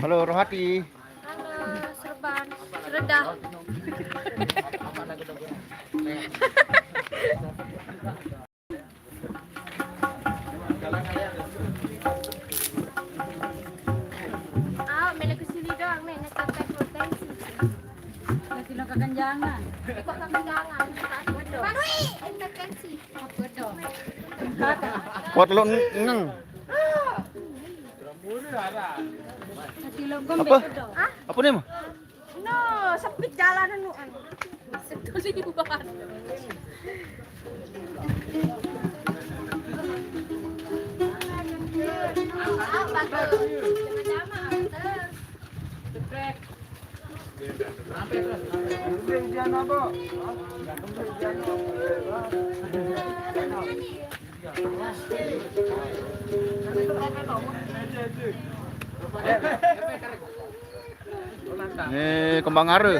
Halo Rohati. Halo, Serban. Redah. Mela ke sini doang nih, ngecek potensi. Nanti lo kekenjangan. Kok kekenjangan? Manui, intervensi. Bodoh. Kuat lo ngeng. Nanti lo gombe Apa? bodoh. Apa nih mah? No, sempit jalan anu. Setuliwan. Nih kembang are.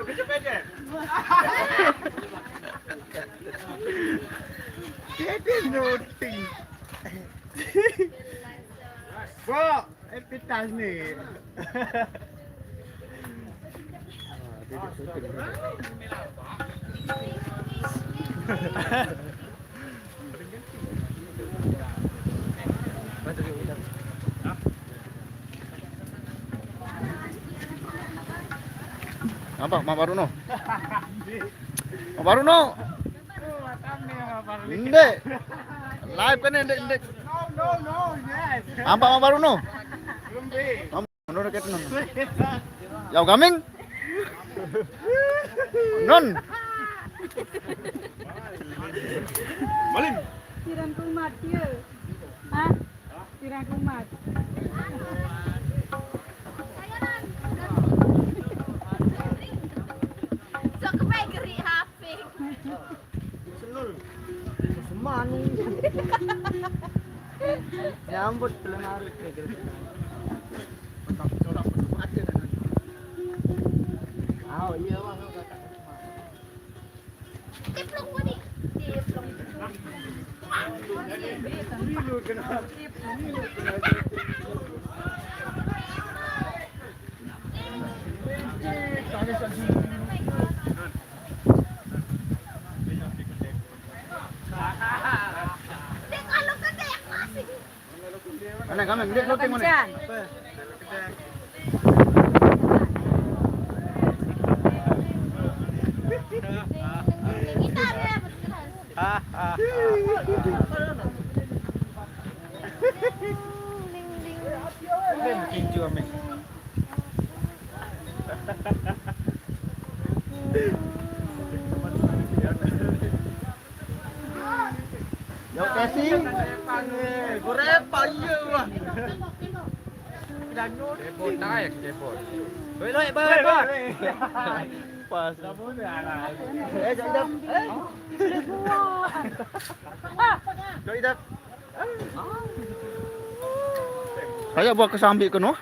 Kecepatan. Dia noti. Bro, epitas nih. Apa? Mak Baruno. Mak Baruno. Inde. Live kan inde. No, yes. Apa Mak Baruno? Belum deh. Menurut kita non. Yau gaming. Non. Maling. Tirang kumat dia. Hah? Tirang kumat. So kepai geri HP. Semani. Nyambut belum harus gitu. Oh iya bang. Tiplong mo di. Tiplong. Dulu kenapa? Dek kalau ka dek masih. Mana gaming? Dia floating mana? Kencan. Kita ada betul. Dia makin jual meh. Yau kasih. Berapa iya lah. Kebot naik kebot. Loi ber. Pas. Jom. Jom dah. Kayak buat kesambi ke noh.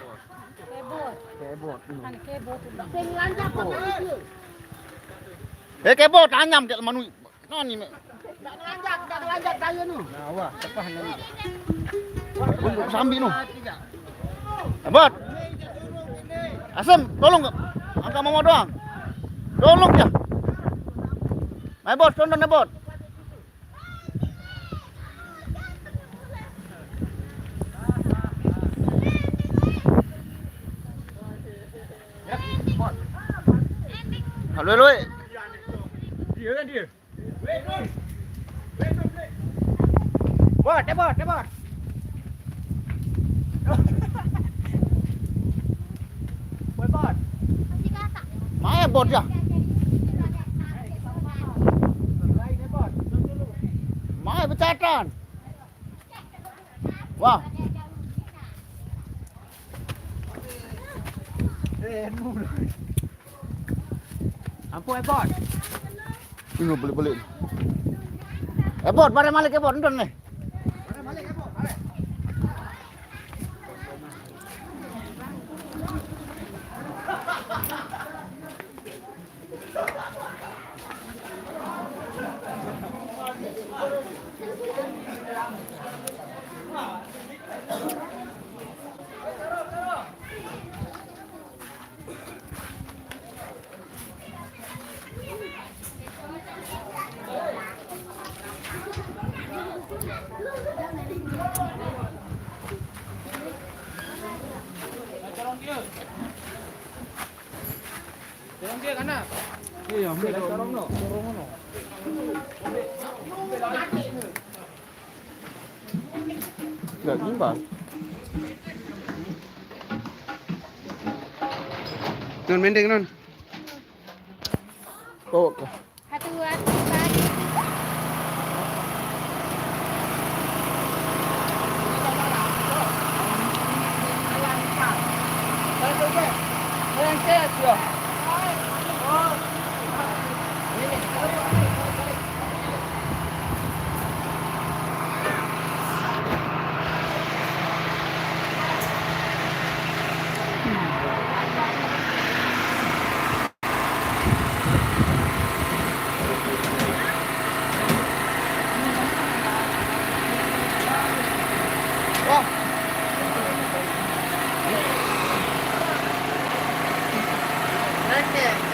Kebot. Kan kebot. Sing lancar kok itu. Kebot anyam kat manu. Non ni. Tak lanjut kayu nu. Nah, wah, tepat ni. Untuk kesambi noh. Kebot. Asam, tolong angkat mama doang. Tolong ya. Mai bot, tonton bot. Halo, Loi. Dia kan dia. Bot. Bot. Masih kata. Mai bot ya. Mai pecatan. Wah. Ampun bot. Ini boleh. Bot, mari malik bot, nonton nih. Tolong dia kana. Iya, ambil dorong no. Enggak gimbal. Non mending non. Oh, Hati-hati pagi.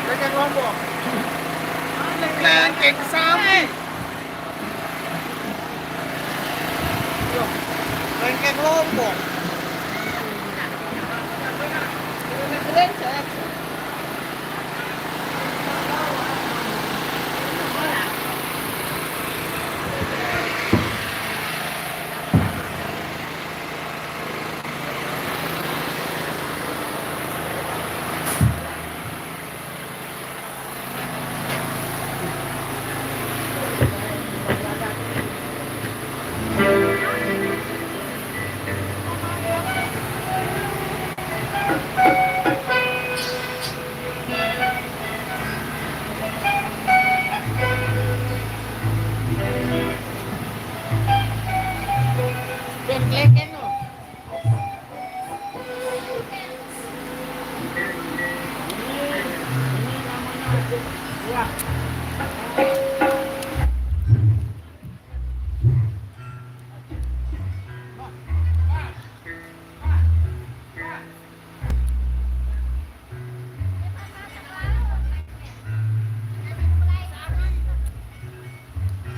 Lengkeng Lombok. Lengkeng sapi. Lengkeng Lombok.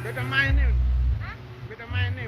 Beta main ni. Beta main ni.